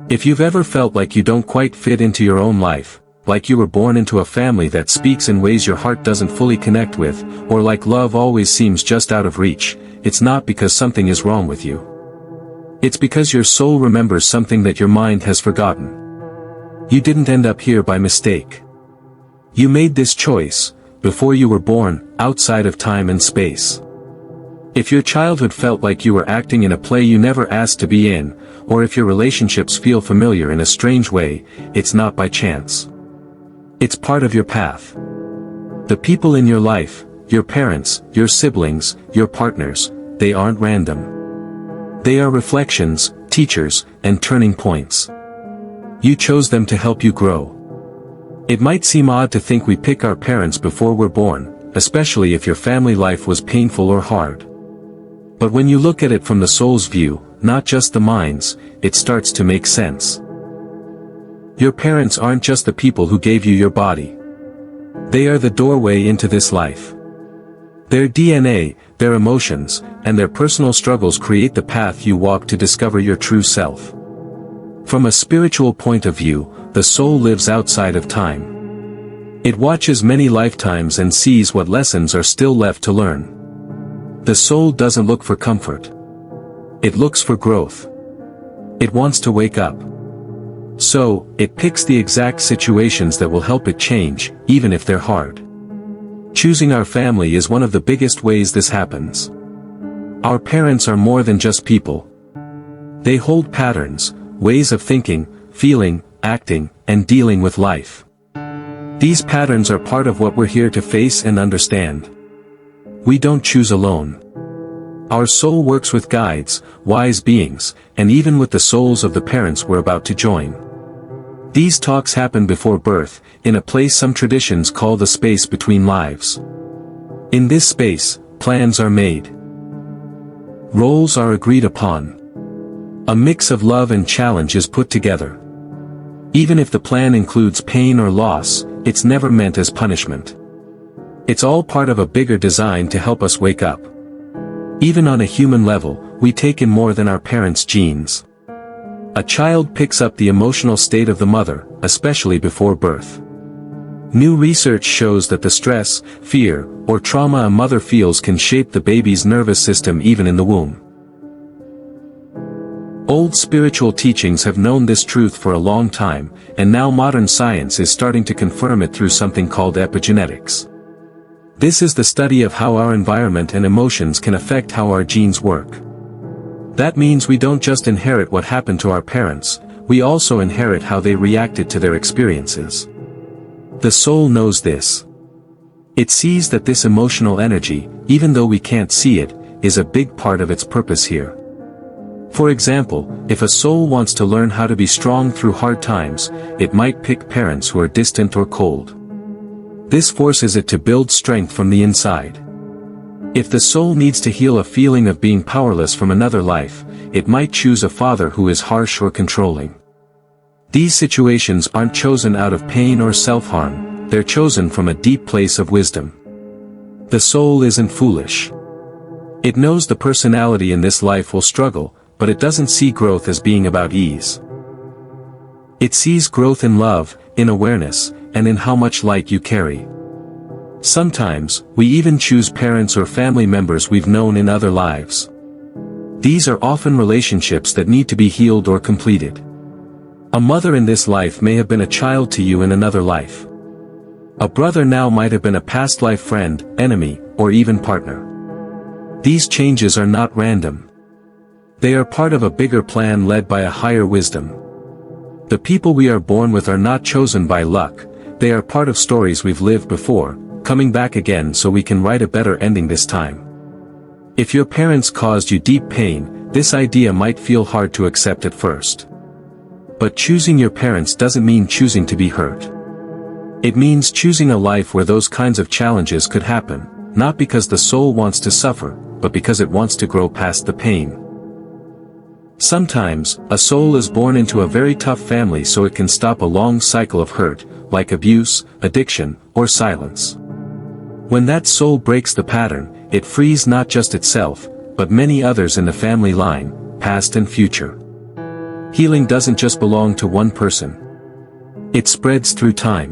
If you've ever felt like you don't quite fit into your own life, like you were born into a family that speaks in ways your heart doesn't fully connect with, or like love always seems just out of reach, it's not because something is wrong with you. It's because your soul remembers something that your mind has forgotten. You didn't end up here by mistake. You made this choice, before you were born, outside of time and space. If your childhood felt like you were acting in a play you never asked to be in, or if your relationships feel familiar in a strange way, it's not by chance. It's part of your path. The people in your life, your parents, your siblings, your partners, they aren't random. They are reflections, teachers, and turning points. You chose them to help you grow. It might seem odd to think we pick our parents before we're born, especially if your family life was painful or hard. But when you look at it from the soul's view, not just the mind's, it starts to make sense. Your parents aren't just the people who gave you your body. They are the doorway into this life. Their DNA, their emotions, and their personal struggles create the path you walk to discover your true self. From a spiritual point of view, the soul lives outside of time. It watches many lifetimes and sees what lessons are still left to learn. The soul doesn't look for comfort. It looks for growth. It wants to wake up. So, it picks the exact situations that will help it change, even if they're hard. Choosing our family is one of the biggest ways this happens. Our parents are more than just people. They hold patterns, ways of thinking, feeling, acting, and dealing with life. These patterns are part of what we're here to face and understand. We don't choose alone. Our soul works with guides, wise beings, and even with the souls of the parents we're about to join. These talks happen before birth, in a place some traditions call the space between lives. In this space, plans are made. Roles are agreed upon. A mix of love and challenge is put together. Even if the plan includes pain or loss, it's never meant as punishment. It's all part of a bigger design to help us wake up. Even on a human level, we take in more than our parents' genes. A child picks up the emotional state of the mother, especially before birth. New research shows that the stress, fear, or trauma a mother feels can shape the baby's nervous system even in the womb. Old spiritual teachings have known this truth for a long time, and now modern science is starting to confirm it through something called epigenetics. This is the study of how our environment and emotions can affect how our genes work. That means we don't just inherit what happened to our parents, we also inherit how they reacted to their experiences. The soul knows this. It sees that this emotional energy, even though we can't see it, is a big part of its purpose here. For example, if a soul wants to learn how to be strong through hard times, it might pick parents who are distant or cold. This forces it to build strength from the inside. If the soul needs to heal a feeling of being powerless from another life, it might choose a father who is harsh or controlling. These situations aren't chosen out of pain or self-harm, they're chosen from a deep place of wisdom. The soul isn't foolish. It knows the personality in this life will struggle, but it doesn't see growth as being about ease. It sees growth in love, in awareness, and in how much light you carry. Sometimes, we even choose parents or family members we've known in other lives. These are often relationships that need to be healed or completed. A mother in this life may have been a child to you in another life. A brother now might have been a past life friend, enemy, or even partner. These changes are not random. They are part of a bigger plan led by a higher wisdom. The people we are born with are not chosen by luck, they are part of stories we've lived before, coming back again so we can write a better ending this time. If your parents caused you deep pain, this idea might feel hard to accept at first. But choosing your parents doesn't mean choosing to be hurt. It means choosing a life where those kinds of challenges could happen, not because the soul wants to suffer, but because it wants to grow past the pain. Sometimes, a soul is born into a very tough family so it can stop a long cycle of hurt, like abuse, addiction, or silence. When that soul breaks the pattern, it frees not just itself, but many others in the family line, past and future. Healing doesn't just belong to one person. It spreads through time.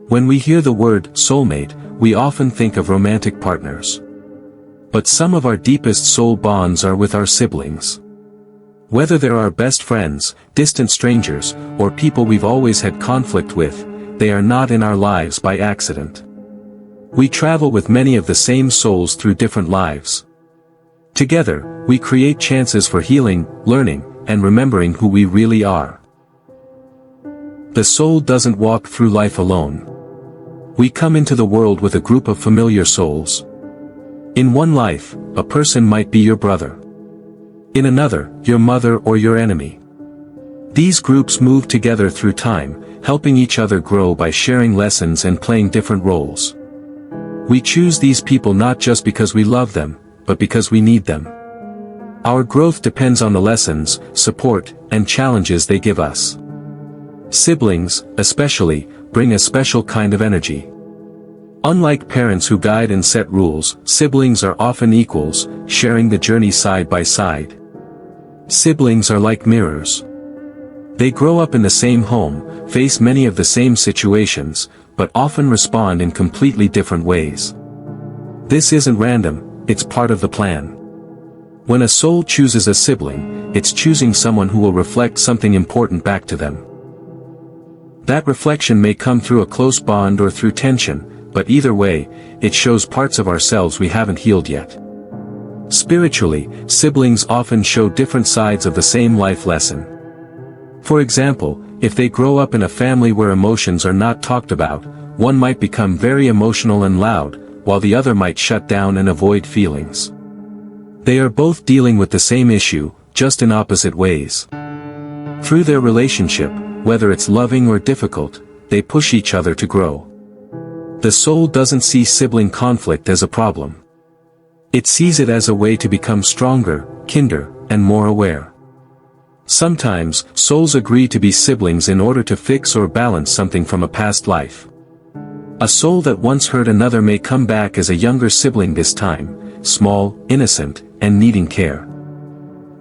When we hear the word soulmate, we often think of romantic partners. But some of our deepest soul bonds are with our siblings. Whether they're our best friends, distant strangers, or people we've always had conflict with, they are not in our lives by accident. We travel with many of the same souls through different lives. Together, we create chances for healing, learning, and remembering who we really are. The soul doesn't walk through life alone. We come into the world with a group of familiar souls. In one life, a person might be your brother. In another, your mother or your enemy. These groups move together through time, helping each other grow by sharing lessons and playing different roles. We choose these people not just because we love them, but because we need them. Our growth depends on the lessons, support, and challenges they give us. Siblings, especially, bring a special kind of energy. Unlike parents who guide and set rules, siblings are often equals, sharing the journey side by side. Siblings are like mirrors. They grow up in the same home, face many of the same situations, but often respond in completely different ways. This isn't random, it's part of the plan. When a soul chooses a sibling, it's choosing someone who will reflect something important back to them. That reflection may come through a close bond or through tension, but either way, it shows parts of ourselves we haven't healed yet. Spiritually, siblings often show different sides of the same life lesson. For example, if they grow up in a family where emotions are not talked about, one might become very emotional and loud, while the other might shut down and avoid feelings. They are both dealing with the same issue, just in opposite ways. Through their relationship, whether it's loving or difficult, they push each other to grow. The soul doesn't see sibling conflict as a problem. It sees it as a way to become stronger, kinder, and more aware. Sometimes, souls agree to be siblings in order to fix or balance something from a past life. A soul that once hurt another may come back as a younger sibling this time, small, innocent, and needing care.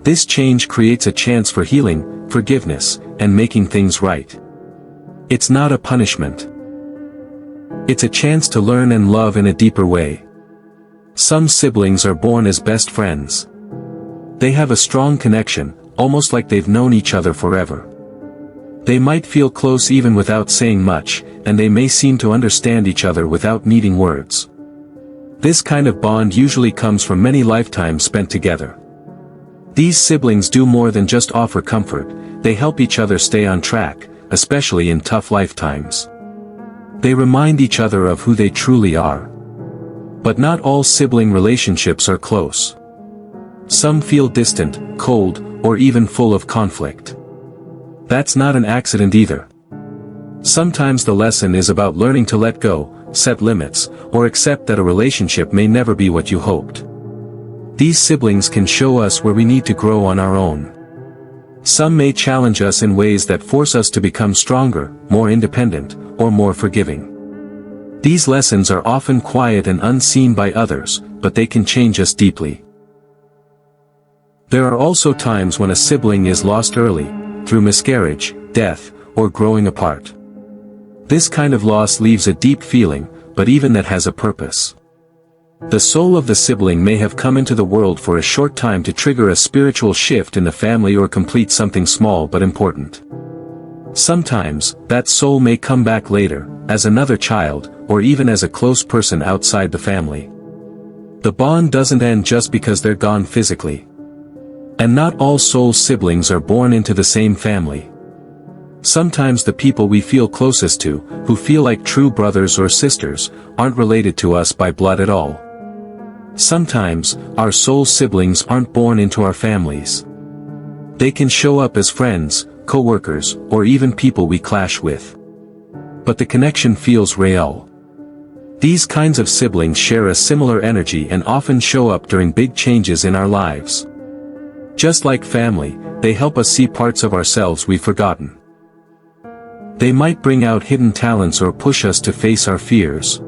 This change creates a chance for healing, forgiveness, and making things right. It's not a punishment. It's a chance to learn and love in a deeper way. Some siblings are born as best friends. They have a strong connection, almost like they've known each other forever. They might feel close even without saying much, and they may seem to understand each other without needing words. This kind of bond usually comes from many lifetimes spent together. These siblings do more than just offer comfort, they help each other stay on track, especially in tough lifetimes. They remind each other of who they truly are. But not all sibling relationships are close. Some feel distant, cold, or even full of conflict. That's not an accident either. Sometimes the lesson is about learning to let go, set limits, or accept that a relationship may never be what you hoped. These siblings can show us where we need to grow on our own. Some may challenge us in ways that force us to become stronger, more independent, or more forgiving. These lessons are often quiet and unseen by others, but they can change us deeply. There are also times when a sibling is lost early, through miscarriage, death, or growing apart. This kind of loss leaves a deep feeling, but even that has a purpose. The soul of the sibling may have come into the world for a short time to trigger a spiritual shift in the family or complete something small but important. Sometimes, that soul may come back later, as another child, or even as a close person outside the family. The bond doesn't end just because they're gone physically. And not all soul siblings are born into the same family. Sometimes the people we feel closest to, who feel like true brothers or sisters, aren't related to us by blood at all. Sometimes, our soul siblings aren't born into our families. They can show up as friends, co-workers, or even people we clash with. But the connection feels real. These kinds of siblings share a similar energy and often show up during big changes in our lives. Just like family, they help us see parts of ourselves we've forgotten. They might bring out hidden talents or push us to face our fears.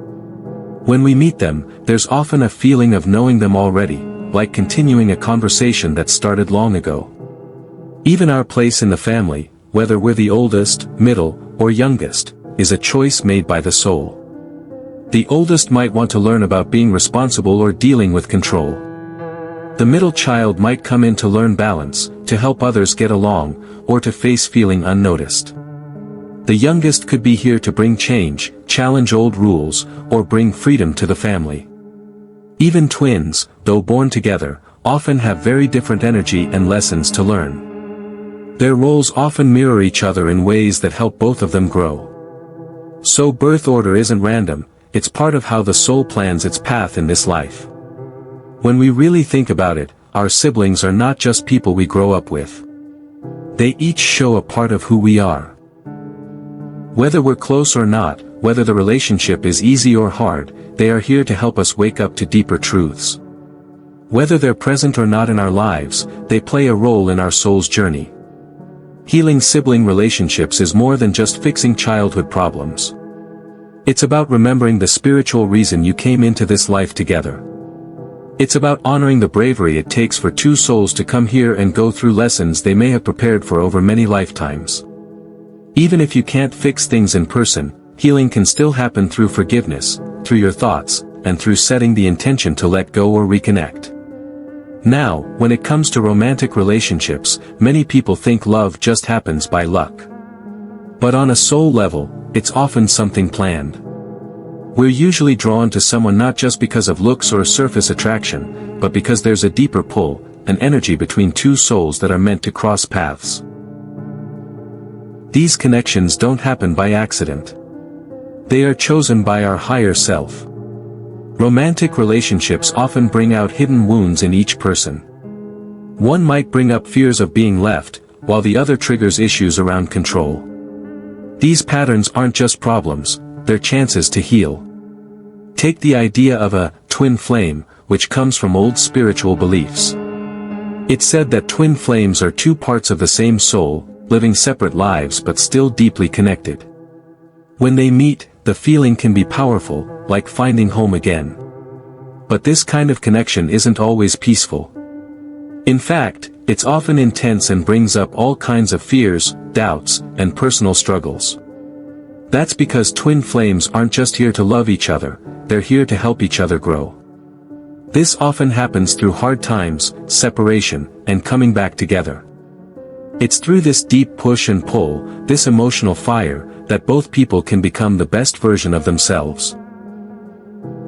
When we meet them, there's often a feeling of knowing them already, like continuing a conversation that started long ago. Even our place in the family, whether we're the oldest, middle, or youngest, is a choice made by the soul. The oldest might want to learn about being responsible or dealing with control. The middle child might come in to learn balance, to help others get along, or to face feeling unnoticed. The youngest could be here to bring change, challenge old rules, or bring freedom to the family. Even twins, though born together, often have very different energy and lessons to learn. Their roles often mirror each other in ways that help both of them grow. So birth order isn't random, it's part of how the soul plans its path in this life. When we really think about it, our siblings are not just people we grow up with. They each show a part of who we are. Whether we're close or not, whether the relationship is easy or hard, they are here to help us wake up to deeper truths. Whether they're present or not in our lives, they play a role in our soul's journey. Healing sibling relationships is more than just fixing childhood problems. It's about remembering the spiritual reason you came into this life together. It's about honoring the bravery it takes for two souls to come here and go through lessons they may have prepared for over many lifetimes. Even if you can't fix things in person, healing can still happen through forgiveness, through your thoughts, and through setting the intention to let go or reconnect. Now, when it comes to romantic relationships, many people think love just happens by luck. But on a soul level, it's often something planned. We're usually drawn to someone not just because of looks or surface attraction, but because there's a deeper pull, an energy between two souls that are meant to cross paths. These connections don't happen by accident. They are chosen by our higher self. Romantic relationships often bring out hidden wounds in each person. One might bring up fears of being left, while the other triggers issues around control. These patterns aren't just problems, they're chances to heal. Take the idea of a twin flame, which comes from old spiritual beliefs. It's said that twin flames are two parts of the same soul, living separate lives but still deeply connected. When they meet, the feeling can be powerful, like finding home again. But this kind of connection isn't always peaceful. In fact, it's often intense and brings up all kinds of fears, doubts, and personal struggles. That's because twin flames aren't just here to love each other, they're here to help each other grow. This often happens through hard times, separation, and coming back together. It's through this deep push and pull, this emotional fire, that both people can become the best version of themselves.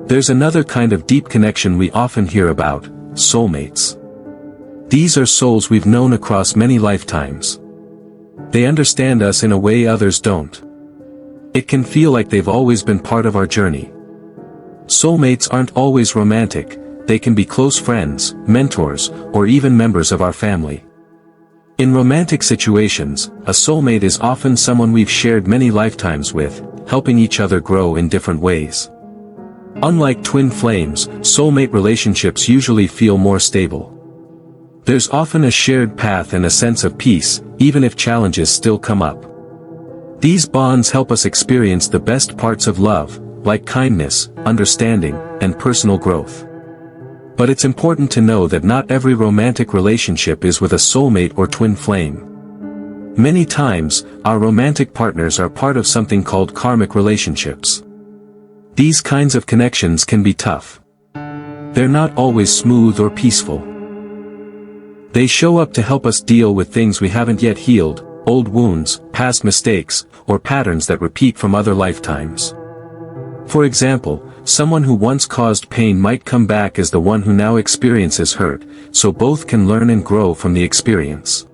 There's another kind of deep connection we often hear about, soulmates. These are souls we've known across many lifetimes. They understand us in a way others don't. It can feel like they've always been part of our journey. Soulmates aren't always romantic, they can be close friends, mentors, or even members of our family. In romantic situations, a soulmate is often someone we've shared many lifetimes with, helping each other grow in different ways. Unlike twin flames, soulmate relationships usually feel more stable. There's often a shared path and a sense of peace, even if challenges still come up. These bonds help us experience the best parts of love, like kindness, understanding, and personal growth. But it's important to know that not every romantic relationship is with a soulmate or twin flame. Many times, our romantic partners are part of something called karmic relationships. These kinds of connections can be tough. They're not always smooth or peaceful. They show up to help us deal with things we haven't yet healed, old wounds, past mistakes, or patterns that repeat from other lifetimes. For example, someone who once caused pain might come back as the one who now experiences hurt, so both can learn and grow from the experience.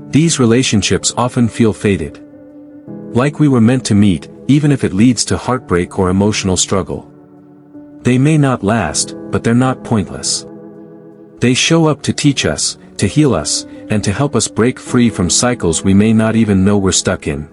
These relationships often feel fated. Like we were meant to meet, even if it leads to heartbreak or emotional struggle. They may not last, but they're not pointless. They show up to teach us, to heal us, and to help us break free from cycles we may not even know we're stuck in.